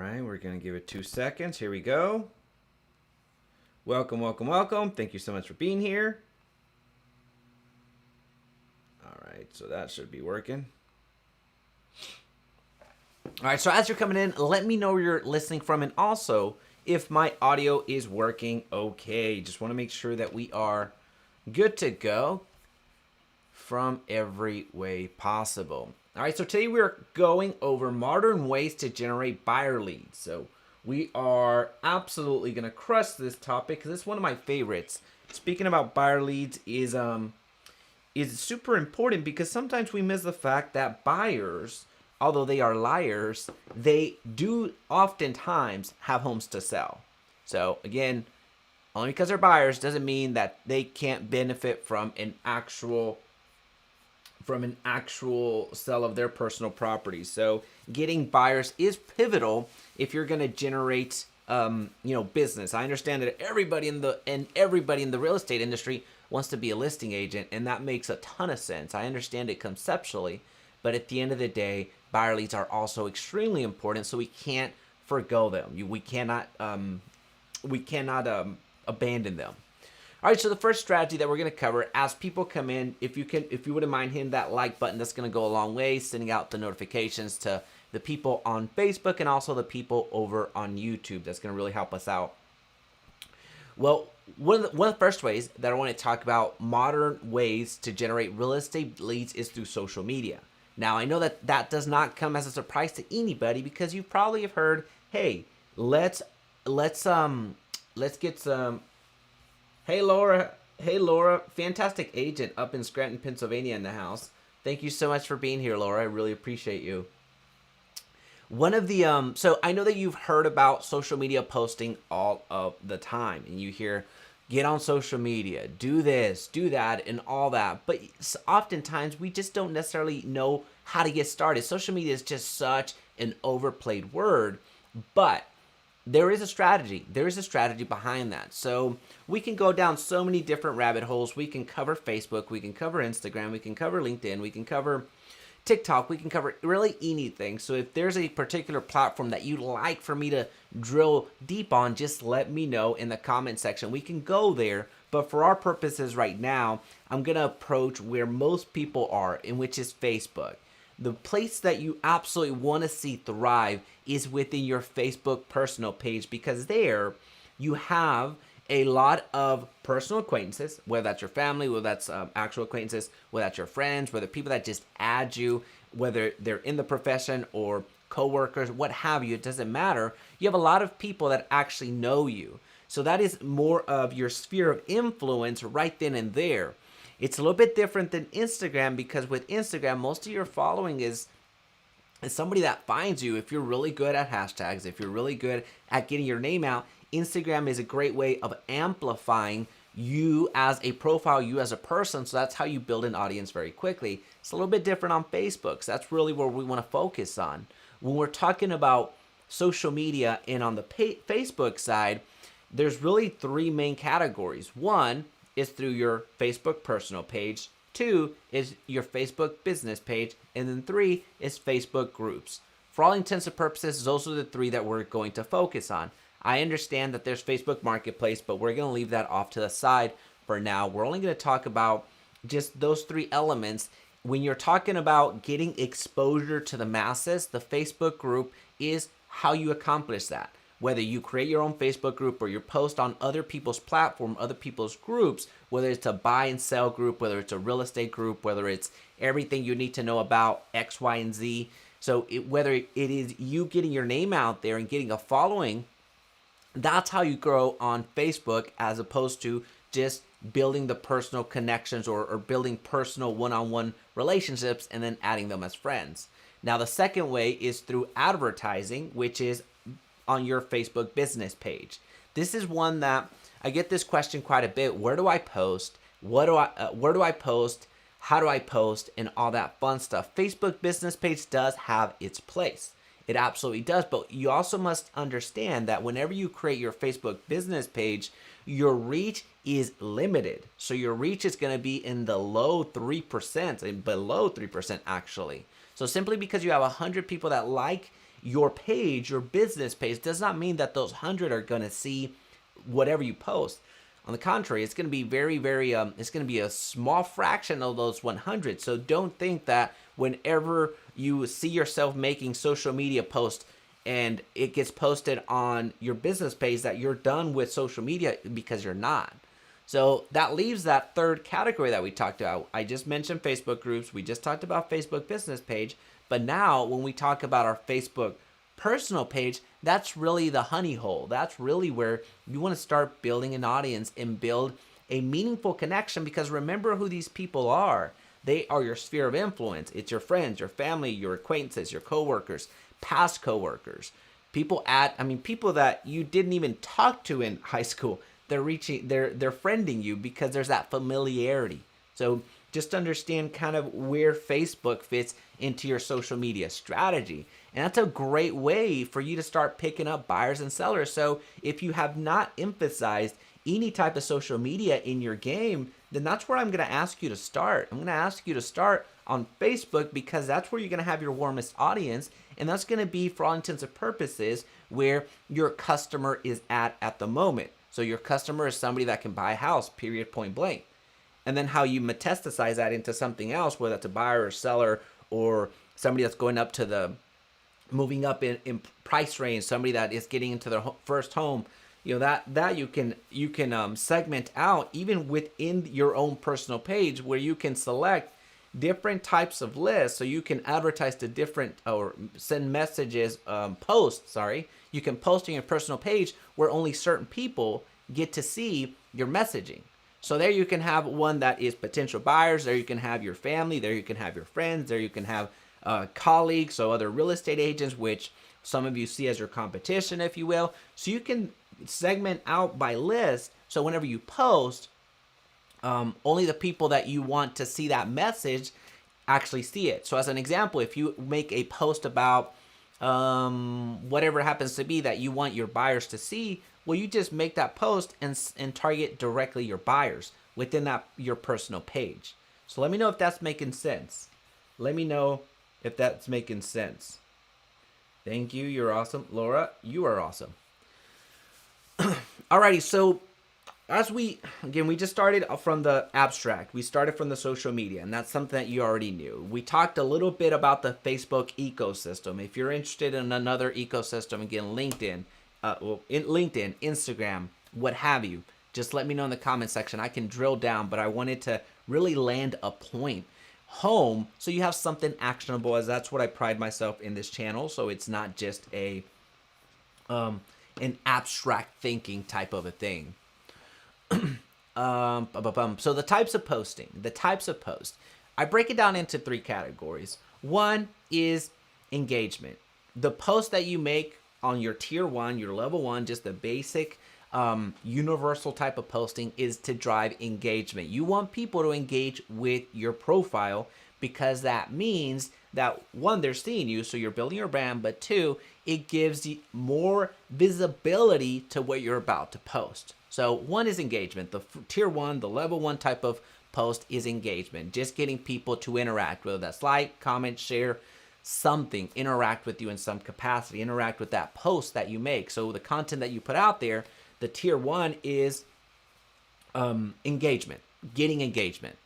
right, we're going to give it 2 seconds. Here we go. Welcome, welcome, welcome. Thank you so much for being here. All right, so that should be working. All right, so as you're coming in, let me know where you're listening from, and also if my audio is working okay. Just want to make sure that we are good to go from every way possible. All right, so today we're going over modern ways to generate buyer leads. So we are absolutely going to crush this topic because it's one of my favorites. Speaking about buyer leads is super important because sometimes we miss the fact that buyers, although they are liars, they do oftentimes have homes to sell. So again, only because they're buyers doesn't mean that they can't benefit from an actual sale of their personal property. So getting buyers is pivotal if you're going to generate business. I understand that everybody in the real estate industry wants to be a listing agent, and that makes a ton of sense. I understand it conceptually, but at the end of the day, buyer leads are also extremely important, so we can't forgo them. We cannot abandon them. All right, so the first strategy that we're going to cover as people come in, if you wouldn't mind hitting that like button, that's going to go a long way, sending out the notifications to the people on Facebook and also the people over on YouTube. That's going to really help us out. Well, one of the first ways that I want to talk about modern ways to generate real estate leads is through social media. Now, I know that does not come as a surprise to anybody because you probably have heard, hey, let's get some. Hey Laura, fantastic agent up in Scranton, Pennsylvania in the house. Thank you so much for being here, Laura. I really appreciate you. One of the so I know that you've heard about social media posting all of the time, and you hear get on social media, do this, do that, and all that. But oftentimes we just don't necessarily know how to get started. Social media is just such an overplayed word, but there is a strategy. There is a strategy behind that. So we can go down so many different rabbit holes. We can cover Facebook. We can cover Instagram. We can cover LinkedIn. We can cover TikTok. We can cover really anything. So if there's a particular platform that you'd like for me to drill deep on, just let me know in the comment section. We can go there. But for our purposes right now, I'm going to approach where most people are, in which is Facebook. The place that you absolutely want to see thrive is within your Facebook personal page, because there you have a lot of personal acquaintances, whether that's your family, whether that's actual acquaintances, whether that's your friends, whether people that just add you, whether they're in the profession or coworkers, what have you, it doesn't matter. You have a lot of people that actually know you. So that is more of your sphere of influence right then and there. It's a little bit different than Instagram because with Instagram, most of your following is somebody that finds you. If you're really good at hashtags, if you're really good at getting your name out, Instagram is a great way of amplifying you as a profile, you as a person. So that's how you build an audience very quickly. It's a little bit different on Facebook. So that's really where we want to focus on. When we're talking about social media and on the Facebook side, there's really three main categories. One is through your Facebook personal page. 2 is your Facebook business page. And then 3 is Facebook groups. For all intents and purposes, those are the 3 that we're going to focus on. I understand that there's Facebook Marketplace, but we're going to leave that off to the side for now. We're only going to talk about just those 3 elements. When you're talking about getting exposure to the masses, the Facebook group is how you accomplish that. Whether you create your own Facebook group or you post on other people's platform, other people's groups, whether it's a buy and sell group, whether it's a real estate group, whether it's everything you need to know about X, Y, and Z. So whether it is you getting your name out there and getting a following, that's how you grow on Facebook, as opposed to just building the personal connections or building personal one-on-one relationships and then adding them as friends. Now, the second way is through advertising, which is on your Facebook business page. This is one that I get this question quite a bit. Where do I post? Where do I post? How do I post? And all that fun stuff. Facebook business page does have its place. It absolutely does. But you also must understand that whenever you create your Facebook business page, your reach is limited. So your reach is going to be in the low 3%, and below 3% actually. So simply because you have 100 people that like your page, your business page, does not mean that those 100 are going to see whatever you post. On the contrary, it's going to be it's going to be a small fraction of those 100. So don't think that whenever you see yourself making social media posts and it gets posted on your business page that you're done with social media, because you're not. So that leaves that third category that we talked about. I just mentioned Facebook groups. We just talked about Facebook business page. But now when we talk about our Facebook personal page, that's really the honey hole. That's really where you want to start building an audience and build a meaningful connection, because remember who these people are. They are your sphere of influence. It's your friends, your family, your acquaintances, your coworkers, past coworkers, people that you didn't even talk to in high school. They're friending you because there's that familiarity. So just understand kind of where Facebook fits into your social media strategy. And that's a great way for you to start picking up buyers and sellers. So if you have not emphasized any type of social media in your game, then that's where I'm going to ask you to start. I'm going to ask you to start on Facebook, because that's where you're going to have your warmest audience. And that's going to be, for all intents and purposes, where your customer is at the moment. So your customer is somebody that can buy a house, period, point blank. And then how you metastasize that into something else, whether that's a buyer or seller, or somebody that's going up to the moving up in price range, somebody that is getting into their first home, that you can segment out even within your own personal page, where you can select different types of lists. So you can advertise to different, or send messages, you can post on your personal page where only certain people get to see your messaging. So there you can have one that is potential buyers. There you can have your family. There you can have your friends. There you can have colleagues, so other real estate agents, which some of you see as your competition, if you will. So you can segment out by list. So whenever you post, only the people that you want to see that message actually see it. So as an example, if you make a post about whatever it happens to be that you want your buyers to see, well, you just make that post and target directly your buyers within your personal page. So let me know if that's making sense. Let me know if that's making sense. Thank you. You're awesome. Laura, you are awesome. Alrighty, so we just started from the abstract. We started from the social media, and that's something that you already knew. We talked a little bit about the Facebook ecosystem. If you're interested in another ecosystem, again, LinkedIn, Instagram, what have you, just let me know in the comment section. I can drill down, but I wanted to really land a point home so you have something actionable, as that's what I pride myself in this channel. So it's not just an abstract thinking type of a thing. So the types of posting, I break it down into 3 categories. One is engagement. The post that you make on your tier 1, your level 1, just the basic universal type of posting, is to drive engagement. You want people to engage with your profile, because that means that, 1, they're seeing you, so you're building your brand, but 2, it gives you more visibility to what you're about to post. So 1 is engagement. The tier 1, the level 1 type of post is engagement. Just getting people to interact, whether that's like, comment, share, something, interact with you in some capacity, interact with that post that you make. So the content that you put out there, the tier 1 is engagement, getting engagement.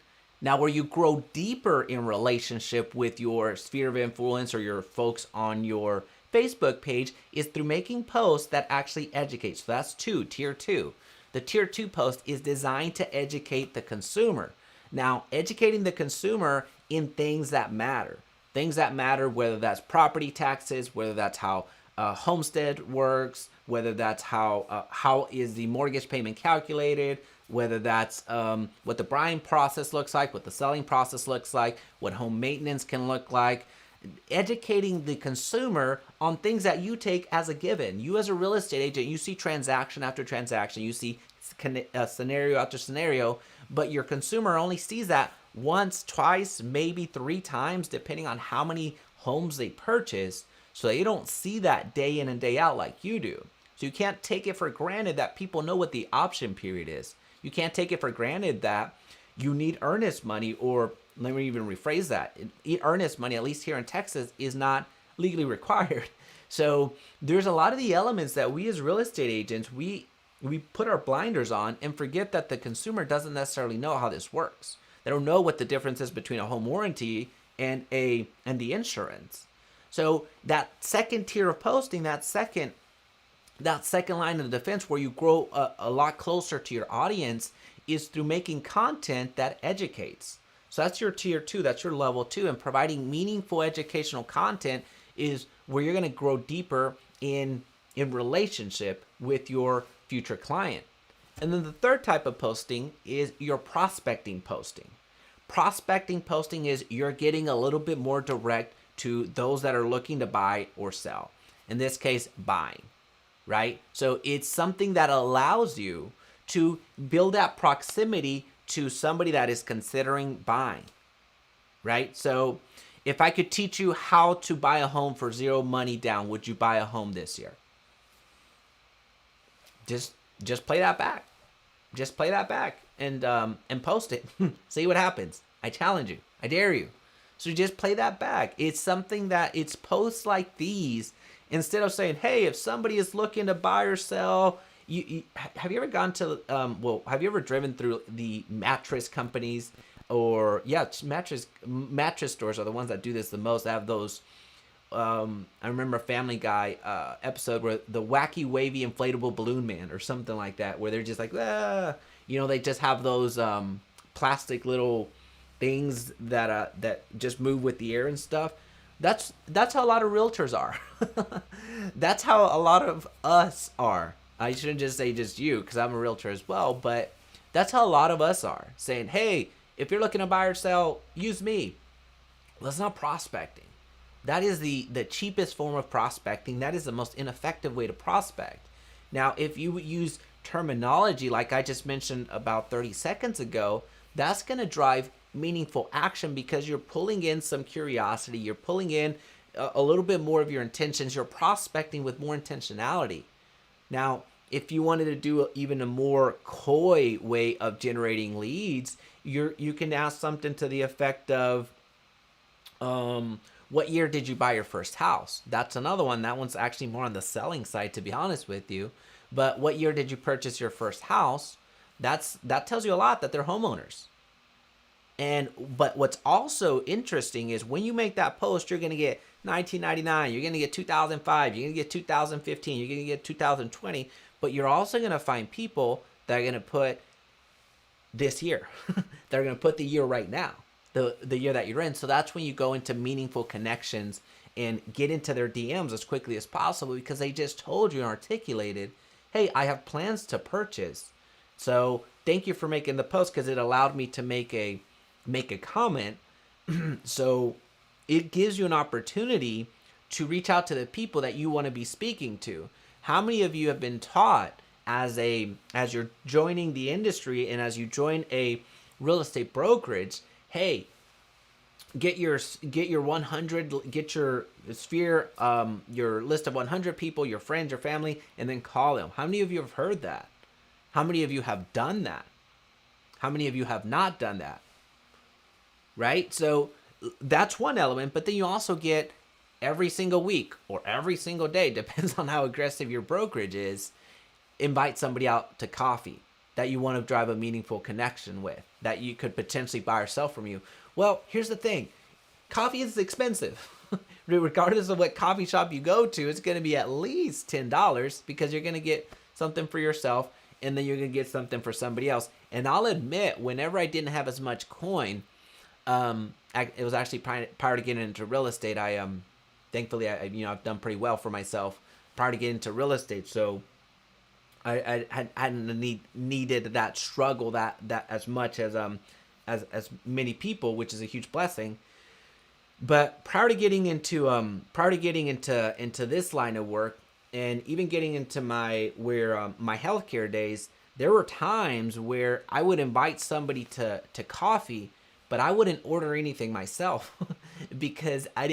Now, where you grow deeper in relationship with your sphere of influence or your folks on your Facebook page is through making posts that actually educate. So that's tier 2. The tier 2 post is designed to educate the consumer. Now, educating the consumer in things that matter. Things that matter, whether that's property taxes, whether that's how homestead works, whether that's how is the mortgage payment calculated, whether that's what the buying process looks like, what the selling process looks like, what home maintenance can look like. Educating the consumer on things that you take as a given. You as a real estate agent, you see transaction after transaction, you see scenario after scenario, but your consumer only sees that once, twice, maybe 3 times, depending on how many homes they purchase. So they don't see that day in and day out like you do. So you can't take it for granted that people know what the option period is. You can't take it for granted that you need earnest money, or let me even rephrase that. Earnest money, at least here in Texas, is not legally required. So there's a lot of the elements that we as real estate agents, we put our blinders on and forget that the consumer doesn't necessarily know how this works. They don't know what the difference is between a home warranty and the insurance. So that second tier of posting, that second line of defense where you grow a lot closer to your audience is through making content that educates. So that's your tier 2, that's your level 2, and providing meaningful educational content is where you're going to grow deeper in relationship with your future client. And then the third type of posting is your prospecting posting. Prospecting posting is you're getting a little bit more direct to those that are looking to buy or sell. In this case, buying, right? So it's something that allows you to build that proximity to somebody that is considering buying, right? So if I could teach you how to buy a home for zero money down, would you buy a home this year? Just play that back. Just play that back and post it. See what happens. I challenge you. I dare you. So just play that back. It's something that it's posts like these. Instead of saying, hey, if somebody is looking to buy or sell, have you ever gone to, have you ever driven through the mattress companies or, mattress stores are the ones that do this the most. They have those, I remember a Family Guy episode where the wacky, wavy, inflatable balloon man or something like that, where they're just like, they just have those plastic little things that just move with the air and stuff. That's how a lot of realtors are. That's how a lot of us are. I shouldn't just say just you, because I'm a realtor as well, but that's how a lot of us are. Saying, hey, if you're looking to buy or sell, use me. Well, that's not prospecting. That is the cheapest form of prospecting. That is the most ineffective way to prospect. Now, if you use terminology like I just mentioned about 30 seconds ago, that's going to drive meaningful action because you're pulling in some curiosity. You're pulling in a little bit more of your intentions. You're prospecting with more intentionality. Now, if you wanted to do even a more coy way of generating leads, you can ask something to the effect of, what year did you buy your first house? That's another one. That one's actually more on the selling side, to be honest with you. But what year did you purchase your first house? That tells you a lot that they're homeowners. But what's also interesting is when you make that post, you're going to get 1999, you're going to get 2005, you're going to get 2015, you're going to get 2020, but you're also going to find people that are going to put this year. They're going to put the year right now, the year that you're in. So that's when you go into meaningful connections and get into their DMs as quickly as possible because they just told you and articulated, hey, I have plans to purchase. So thank you for making the post because it allowed me to make a comment. So it gives you an opportunity to reach out to the people that you want to be speaking to. How many of you have been taught as you're joining the industry and as you join a real estate brokerage, hey, get your 100, get your sphere, your list of 100 people, your friends, your family, and then call them. How many of you have heard that? How many of you have done that? How many of you have not done that? Right? So that's one element, but then you also get every single week or every single day, depends on how aggressive your brokerage is, invite somebody out to coffee that you want to drive a meaningful connection with, that you could potentially buy or sell from you. Well, here's the thing. Coffee is expensive. Regardless of what coffee shop you go to, it's going to be at least $10 because you're going to get something for yourself and then you're going to get something for somebody else. And I'll admit, whenever I didn't have as much coin, it was actually prior to getting into real estate. Thankfully, I've done pretty well for myself prior to getting into real estate. So I hadn't needed that struggle that as much as many people, which is a huge blessing. But prior to getting into this line of work and even getting into my healthcare days, there were times where I would invite somebody to coffee, but I wouldn't order anything myself because I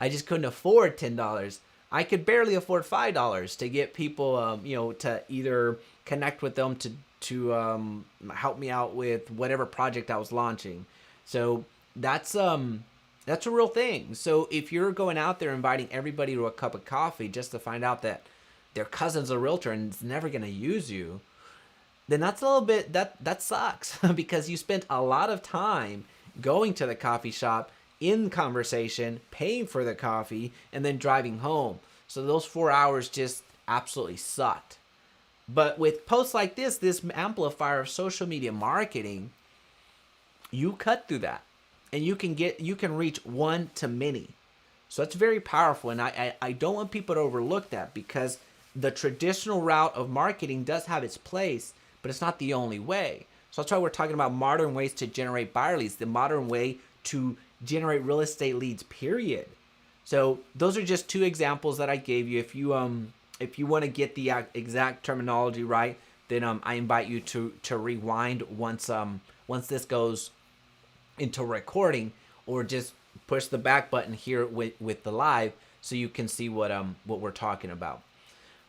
just couldn't afford $10. I could barely afford $5 to get people, to either connect with them to help me out with whatever project I was launching. So that's That's a real thing. So if you're going out there inviting everybody to a cup of coffee just to find out that their cousin's a realtor and is never going to use you, then that's a little bit, that sucks because you spent a lot of time going to the coffee shop, in conversation, paying for the coffee, and then driving home. So those 4 hours just absolutely sucked. But with posts like this amplifier of social media marketing, you cut through that and you can reach one to many. So that's very powerful. And I don't want people to overlook that, because the traditional route of marketing does have its place, but it's not the only way. So that's why we're talking about modern ways to generate buyer leads, the modern way to generate real estate leads, period. So those are just two examples that I gave you. If you want to get the exact terminology right, then I invite you to rewind once this goes into recording, or just push the back button here with the live so you can see what we're talking about.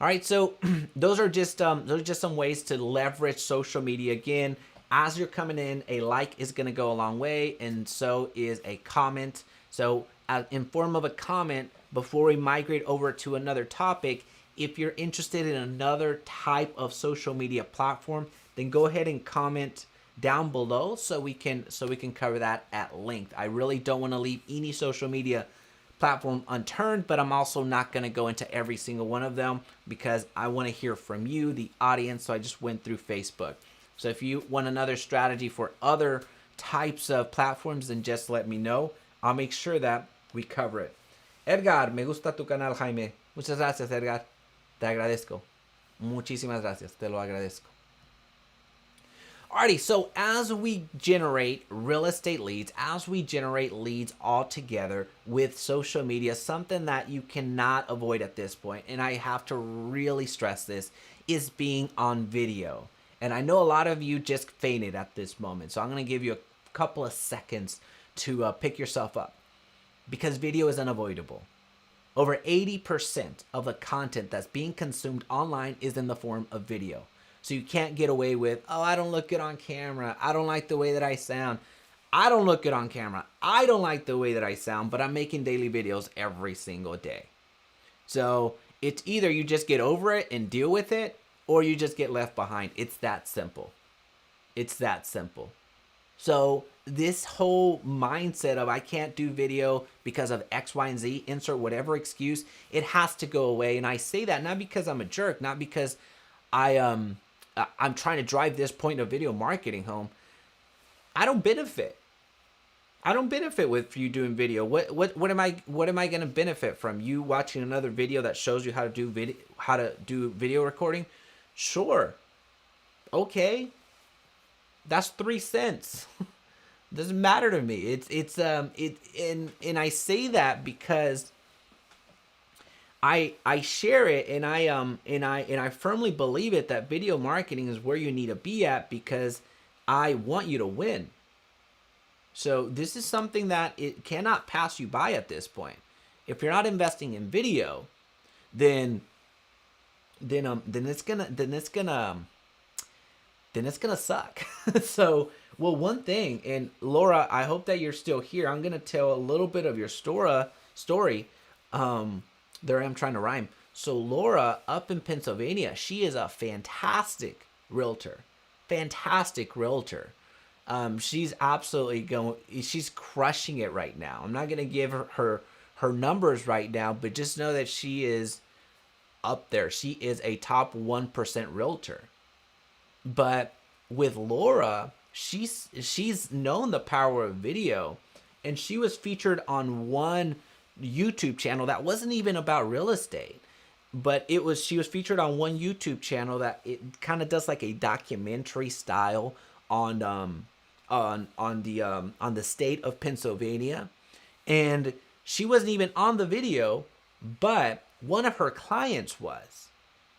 All right, so those are just some ways to leverage social media. Again, as you're coming in, a like is going to go a long way, and so is a comment. So in form of a comment, before we migrate over to another topic, if you're interested in another type of social media platform, then go ahead and comment down below so we can cover that at length. I really don't want to leave any social media platform unturned, but I'm also not going to go into every single one of them because I want to hear from you, the audience. So I just went through Facebook. So if you want another strategy for other types of platforms, then just let me know. I'll make sure that we cover it. Edgar, me gusta tu canal, Jaime. Muchas gracias, Edgar. Te agradezco. Muchísimas gracias. Te lo agradezco. Alrighty, so as we generate real estate leads, as we generate leads all together with social media, something that you cannot avoid at this point, and I have to really stress this, is being on video. And I know a lot of you just fainted at this moment, so I'm going to give you a couple of seconds to pick yourself up, because video is unavoidable. Over 80% of the content that's being consumed online is in the form of video. So you can't get away with, oh, I don't look good on camera. I don't like the way that I sound. I don't look good on camera. I don't like the way that I sound, but I'm making daily videos every single day. So it's either you just get over it and deal with it, or you just get left behind. It's that simple. It's that simple. So this whole mindset of I can't do video because of X, Y, and Z, insert whatever excuse, it has to go away. And I say that not because I'm a jerk, not because I'm trying to drive this point of video marketing home. I don't benefit. I don't benefit with you doing video. What am I going to benefit from? You watching another video that shows you how to do video recording? Sure. Okay. That's 3 cents. Doesn't matter to me. And I say that because I share it, and I firmly believe it, that video marketing is where you need to be at, because I want you to win. So this is something that it cannot pass you by at this point. If you're not investing in video, then it's gonna suck. So, well, one thing, and Laura, I hope that you're still here. I'm gonna tell a little bit of your story. There I am trying to rhyme. So Laura, up in Pennsylvania, she is a fantastic realtor. Fantastic realtor. She's absolutely she's crushing it right now. I'm not gonna give her numbers right now, but just know that she is up there. She is a top 1% realtor. But with Laura, she's known the power of video, and she was featured on one YouTube channel that wasn't even about real estate, but she was featured on one YouTube channel that it kind of does like a documentary style on the state of Pennsylvania, and she wasn't even on the video, but one of her clients was,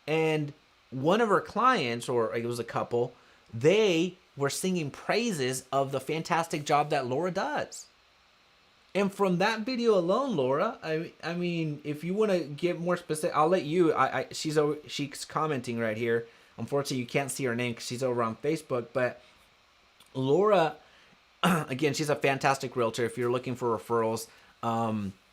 and one of her clients, or it was a couple, they were singing praises of the fantastic job that Laura does. And from that video alone, Laura, I mean, if you want to get more specific, I'll let you. She's commenting right here. Unfortunately, you can't see her name because she's over on Facebook. But Laura, Again, she's a fantastic realtor. If you're looking for referrals,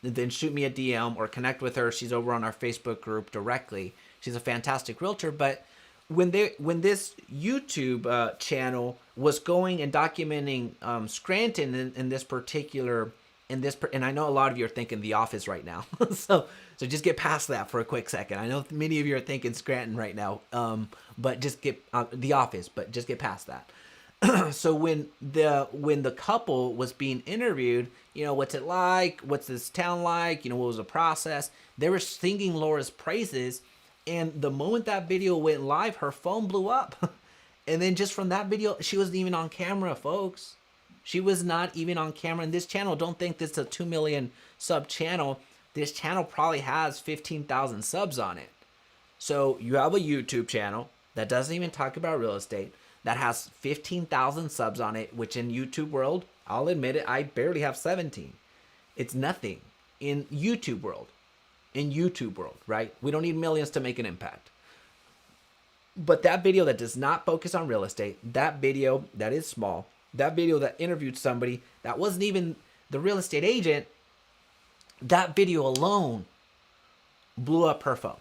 then shoot me a DM or connect with her. She's over on our Facebook group directly. She's a fantastic realtor. But when this YouTube channel was going and documenting Scranton in this particular and I know a lot of you are thinking The Office right now, so just get past that for a quick second. I know many of you are thinking Scranton right now, but just get The Office, but just get past that. So when the couple was being interviewed, what's it like? What's this town like? What was the process? They were singing Laura's praises, and the moment that video went live, her phone blew up. And then just from that video, she wasn't even on camera, folks. She was not even on camera. And this channel, don't think this is a 2 million sub channel. This channel probably has 15,000 subs on it. So you have a YouTube channel that doesn't even talk about real estate, that has 15,000 subs on it, which in YouTube world, I'll admit it, I barely have 17. It's nothing in YouTube world. In YouTube world, right? We don't need millions to make an impact. But that video that does not focus on real estate, that video that is small, that video that interviewed somebody that wasn't even the real estate agent, that video alone blew up her phone.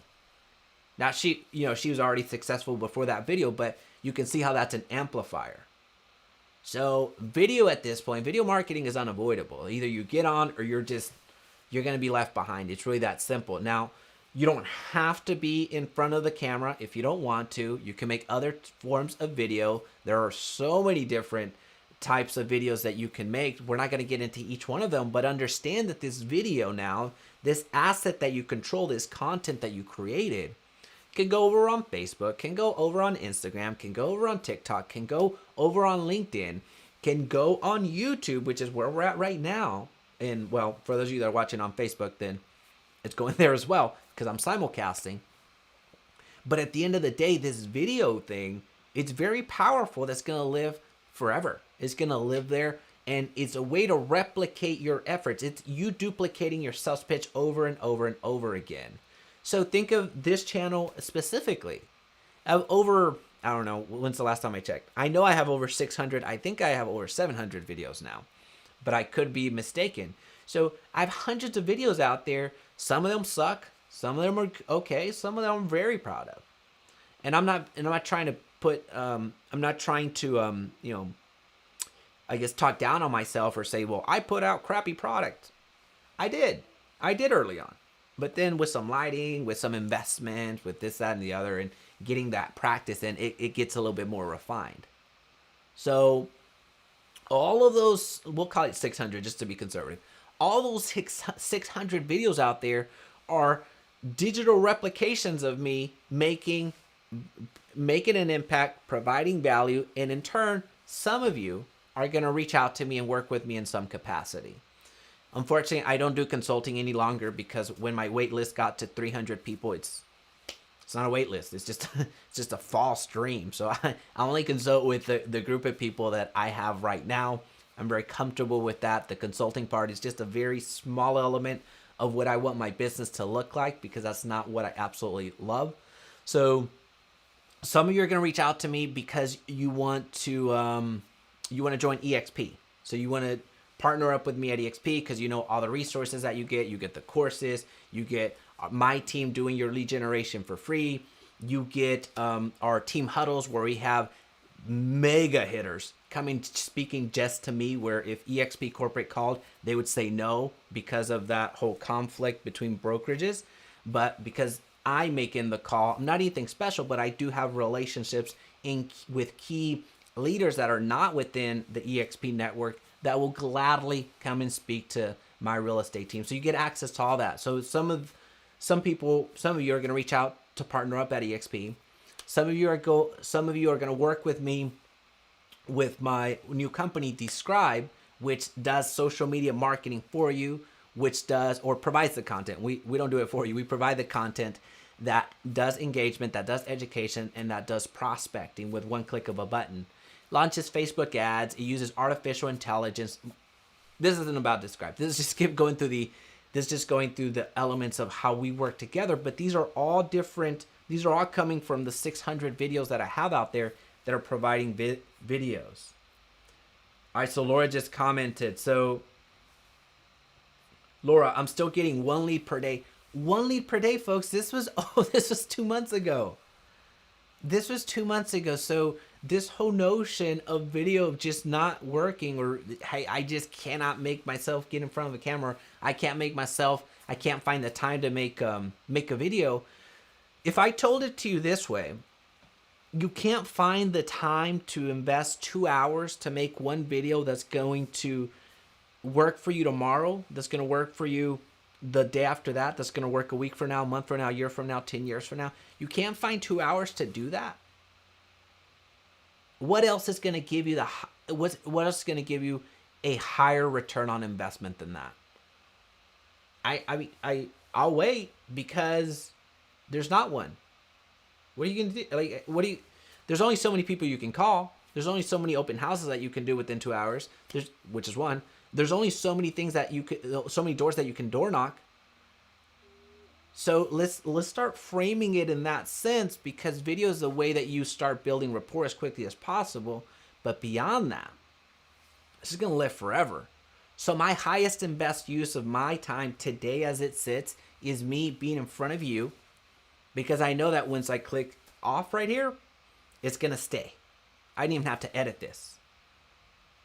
Now she was already successful before that video, but you can see how that's an amplifier. So video at this point, video marketing is unavoidable. Either you get on or you're going to be left behind. It's really that simple. Now, you don't have to be in front of the camera if you don't want to. You can make other forms of video. There are so many different types of videos that you can make. We're not going to get into each one of them, but understand that this video now, this asset that you control, this content that you created, can go over on Facebook, can go over on Instagram, can go over on TikTok, can go over on LinkedIn, can go on YouTube, which is where we're at right now. And well, for those of you that are watching on Facebook, then it's going there as well because I'm simulcasting. But at the end of the day, this video thing, it's very powerful. That's going to live forever. It's going to live there. And it's a way to replicate your efforts. It's you duplicating your sales pitch over and over and over again. So think of this channel specifically. Over, I don't know, when's the last time I checked? I know I have over 600. I think I have over 700 videos now, but I could be mistaken. So I have hundreds of videos out there. Some of them suck. Some of them are okay. Some of them I'm very proud of. And I'm not trying to put, I'm not trying to, I guess talk down on myself or say, well, I put out crappy product. I did early on. But then with some lighting, with some investment, with this, that, and the other, and getting that practice in, it gets a little bit more refined. So all of those, we'll call it 600 just to be conservative. All those 600 videos out there are digital replications of me making an impact, providing value, and in turn, some of you are going to reach out to me and work with me in some capacity. Unfortunately, I don't do consulting any longer because when my wait list got to 300 people, it's not a wait list. It's just a false dream. So I only consult with the group of people that I have right now. I'm very comfortable with that. The consulting part is just a very small element of what I want my business to look like because that's not what I absolutely love. So some of you are going to reach out to me because you want to join EXP. So you want to partner up with me at EXP because you know all the resources that you get the courses, you get my team doing your lead generation for free, you get our team huddles where we have mega hitters coming speaking just to me, where if EXP corporate called, they would say no because of that whole conflict between brokerages. But because I make in the call, I'm not anything special, but I do have relationships with key leaders that are not within the EXP network that will gladly come and speak to my real estate team. So you get access to all that. So some of you are going to reach out to partner up at EXP. Some of you are going to work with me with my new company, Describe, which does social media marketing for you, which does or provides the content. We don't do it for you. We provide the content that does engagement, that does education, and that does prospecting with one click of a button. Launches Facebook ads. It uses artificial intelligence. This isn't about Describe. This is just going through the elements of how we work together. But these are all different. These are all coming from the 600 videos that I have out there that are providing videos. All right, so Laura just commented. So, Laura, I'm still getting 1 lead per day. 1 lead per day, folks. This was this was 2 months ago. This was 2 months ago. So this whole notion of video just not working, or hey, I just cannot make myself get in front of a camera. I can't find the time to make a video. If I told it to you this way, you can't find the time to invest 2 hours to make one video that's going to work for you tomorrow, that's going to work for you the day after that, that's going to work a week from now, a month from now, a year from now, 10 years from now. You can't find 2 hours to do that. What else is going to give you what else is going to give you a higher return on investment than that? I'll wait because there's not one. What are you going to do? Like, there's only so many people you can call. There's only so many open houses that you can do within 2 hours, which is one. There's only so many things so many doors that you can door knock. So let's start framing it in that sense, because video is the way that you start building rapport as quickly as possible. But beyond that, this is going to live forever. So my highest and best use of my time today as it sits is me being in front of you, because I know that once I click off right here, it's going to stay. I didn't even have to edit this.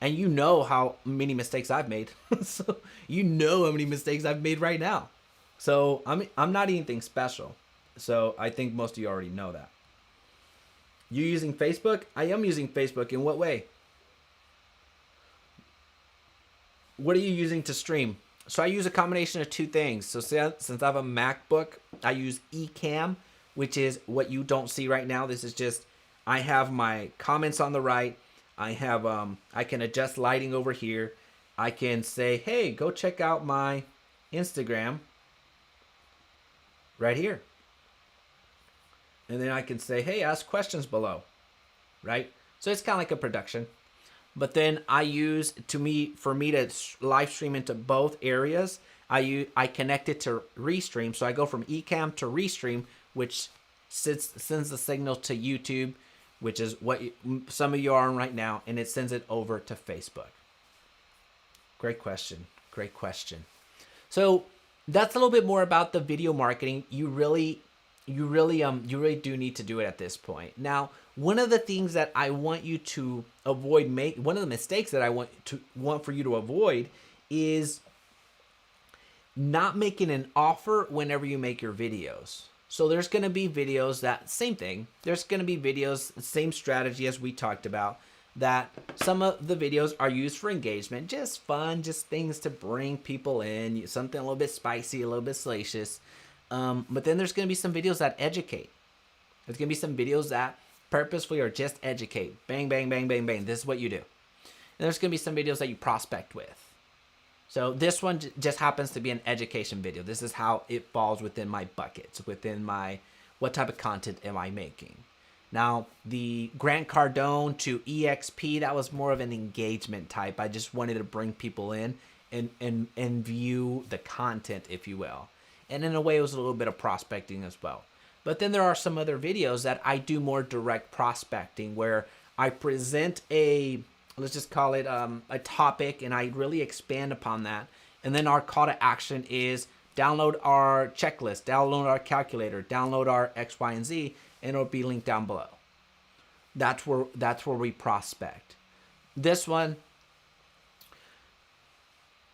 And you know how many mistakes I've made. So you know how many mistakes I've made right now. So I'm not anything special. So I think most of you already know that. You using Facebook? I am using Facebook. In what way? What are you using to stream? So I use a combination of two things. So since I have a MacBook, I use Ecamm, which is what you don't see right now. This is just, I have my comments on the right. I have I can adjust lighting over here. I can say, hey, go check out my Instagram right here. And then I can say, hey, ask questions below, right? So it's kind of like a production. But then I use, for me to live stream into both areas, I connect it to Restream. So I go from Ecamm to Restream, which sends the signal to YouTube, which is what some of you are on right now, and it sends it over to Facebook. Great question. Great question. So that's a little bit more about the video marketing. You really do need to do it at this point. Now, one of the things that I want you to avoid, one of the mistakes that I want for you to avoid is not making an offer whenever you make your videos. So there's going to be videos that, same thing. There's going to be videos, same strategy as we talked about, that some of the videos are used for engagement, just fun, just things to bring people in, something a little bit spicy, a little bit salacious. But then there's going to be some videos that educate. There's going to be some videos that purposefully are just educate. Bang, bang, bang, bang, bang. This is what you do. And there's going to be some videos that you prospect with. So this one just happens to be an education video. This is how it falls within my buckets, within my, what type of content am I making? Now, the Grant Cardone to EXP, that was more of an engagement type. I just wanted to bring people in and view the content, if you will. And in a way, it was a little bit of prospecting as well. But then there are some other videos that I do more direct prospecting, where I present let's just call it a topic, and I really expand upon that. And then our call to action is download our checklist, download our calculator, download our X, Y, and Z, and it'll be linked down below. That's where we prospect. This one,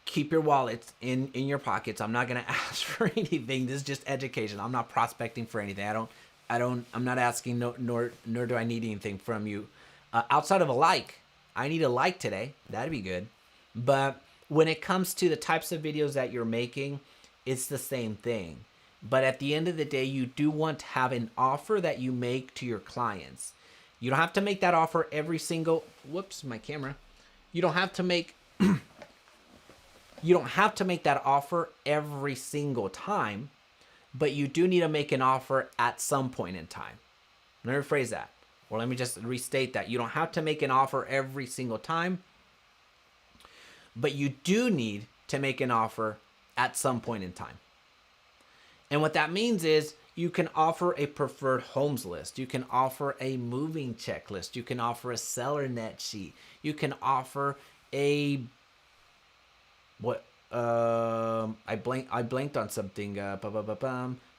keep your wallets in your pockets. I'm not gonna ask for anything. This is just education. I'm not prospecting for anything. I'm not asking, nor do I need anything from you outside of a like. I need a like today. That'd be good. But when it comes to the types of videos that you're making, it's the same thing. But at the end of the day, you do want to have an offer that you make to your clients. You don't have to make that offer every single, whoops, my camera. You don't have to make that offer every single time, but you do need to make an offer at some point in time. Let me rephrase that. Or let me just restate that. You don't have to make an offer every single time, but you do need to make an offer at some point in time. And what that means is you can offer a preferred homes list. You can offer a moving checklist. You can offer a seller net sheet. You can offer a what I blanked on something.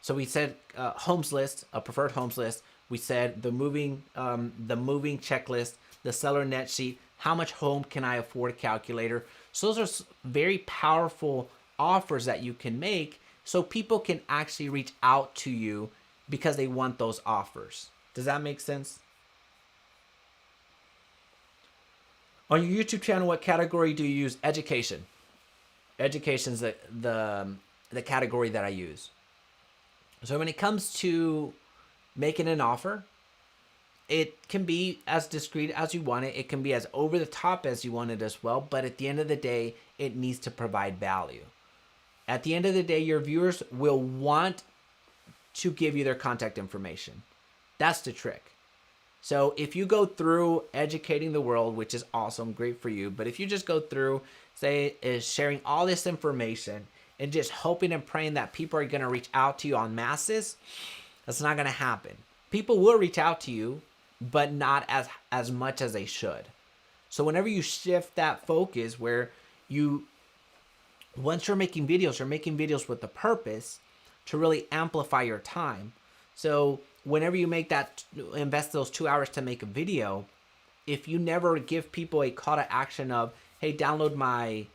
So we said homes list, a preferred homes list. We said the moving checklist, the seller net sheet, how much home can I afford calculator. So those are very powerful offers that you can make, so people can actually reach out to you because they want those offers. Does that make sense? On your YouTube channel, what category do you use? Education. Education is the category that I use. So when it comes to making an offer, it can be as discreet as you want it. It can be as over the top as you want it as well. But at the end of the day, it needs to provide value. At the end of the day, your viewers will want to give you their contact information. That's the trick. So if you go through educating the world, which is awesome, great for you, but if you just go through, say, is sharing all this information and just hoping and praying that people are going to reach out to you en masses, that's not going to happen. People will reach out to you, but not as much as they should. So whenever you shift that focus where once you're making videos with the purpose to really amplify your time. So whenever you invest those 2 hours to make a video, if you never give people a call to action of, hey, download my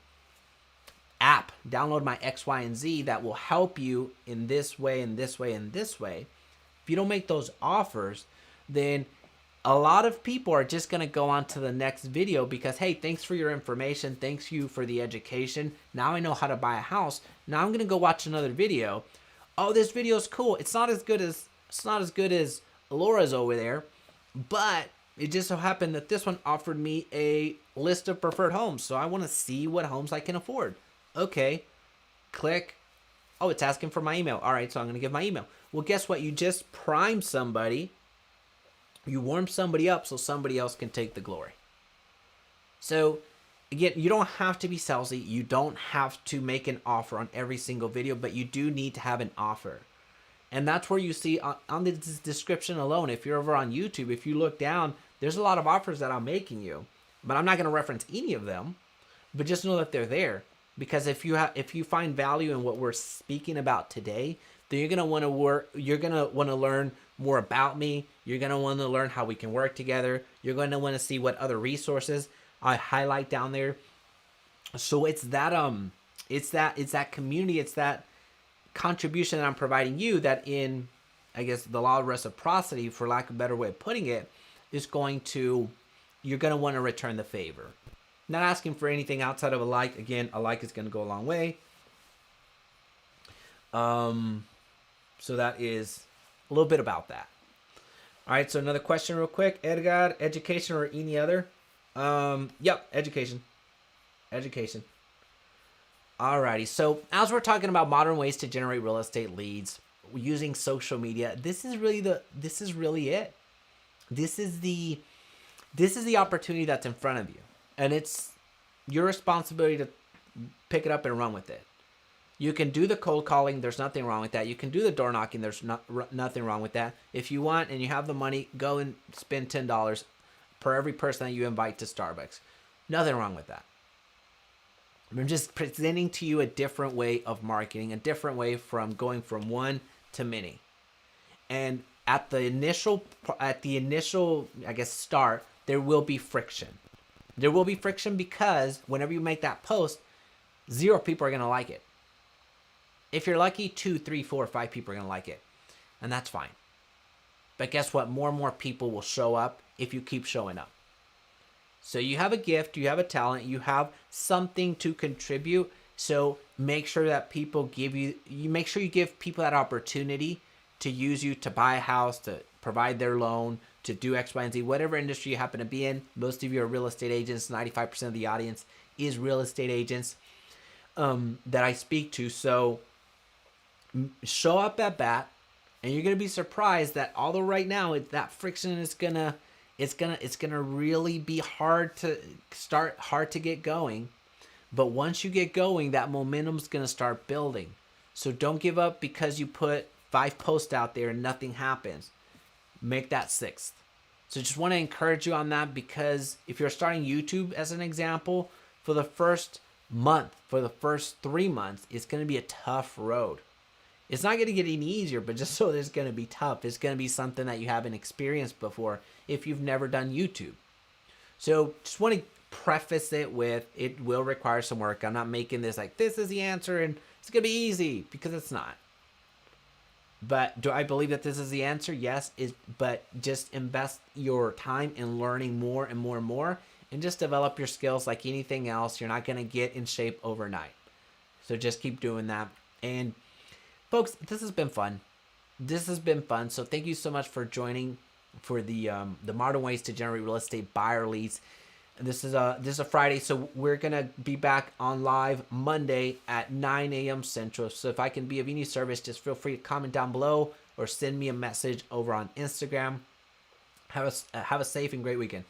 app, download my X, Y, and Z that will help you in this way, and this way, and this way. If you don't make those offers, then a lot of people are just going to go on to the next video because, hey, thanks for your information. Thanks you for the education. Now I know how to buy a house. Now I'm going to go watch another video. Oh, this video is cool. It's not as good as Laura's over there, but it just so happened that this one offered me a list of preferred homes. So I want to see what homes I can afford. Okay, click. Oh, it's asking for my email. All right, so I'm going to give my email. Well, guess what? You just primed somebody. You warm somebody up so somebody else can take the glory. So again, you don't have to be salesy. You don't have to make an offer on every single video, but you do need to have an offer. And that's where you see on the description alone, if you're over on YouTube, if you look down, there's a lot of offers that I'm making you, but I'm not going to reference any of them, but just know that they're there. Because if you find value in what we're speaking about today, then you're going to want to learn more about me. You're going to want to learn how we can work together. You're going to want to see what other resources I highlight down there. So it's that community, it's that contribution that I'm providing you that, in, I guess, the law of reciprocity, for lack of a better way of putting it, you're going to want to return the favor. Not asking for anything outside of a like. Again, a like is going to go a long way. So that is a little bit about that. All right, so another question real quick. Edgar, education or any other? Yep, education. Education. Alrighty, so as we're talking about modern ways to generate real estate leads using social media, this is really it. This is the opportunity that's in front of you. And it's your responsibility to pick it up and run with it. You can do the cold calling. There's nothing wrong with that. You can do the door knocking. There's nothing wrong with that. If you want and you have the money, go and spend $10 per every person that you invite to Starbucks. Nothing wrong with that. I'm just presenting to you a different way of marketing, a different way from going from one to many. And at the initial, I guess, start, there will be friction. There will be friction because whenever you make that post, 0 people are going to like it. If you're lucky, 2, 3, 4, 5 people are going to like it. And that's fine. But guess what? More and more people will show up if you keep showing up. So you have a gift, you have a talent, you have something to contribute. So make sure that people make sure you give people that opportunity to use you to buy a house, to provide their loan, to do X, Y, and Z, whatever industry you happen to be in. Most of you are real estate agents. 95% of the audience is real estate agents that I speak to. So show up at bat, and you're gonna be surprised that although right now that friction is gonna really be hard to get going, but once you get going, that momentum's gonna start building. So don't give up because you put 5 posts out there and nothing happens. Make that 6th. So just want to encourage you on that, because if you're starting YouTube as an example, for the first month, for the first 3 months, it's going to be a tough road. It's not going to get any easier, but just so it's going to be tough. It's going to be something that you haven't experienced before if you've never done YouTube. So just want to preface it with, it will require some work. I'm not making this like, this is the answer and it's going to be easy, because it's not. But do I believe that this is the answer? Yes. But just invest your time in learning more and more and more, and just develop your skills like anything else. You're not going to get in shape overnight. So just keep doing that. And folks, this has been fun. This has been fun. So thank you so much for joining for the modern ways to generate real estate buyer leads. This is a Friday, so we're gonna be back on live Monday at 9 a.m. Central. So if I can be of any service, just feel free to comment down below or send me a message over on Instagram. Have a safe and great weekend.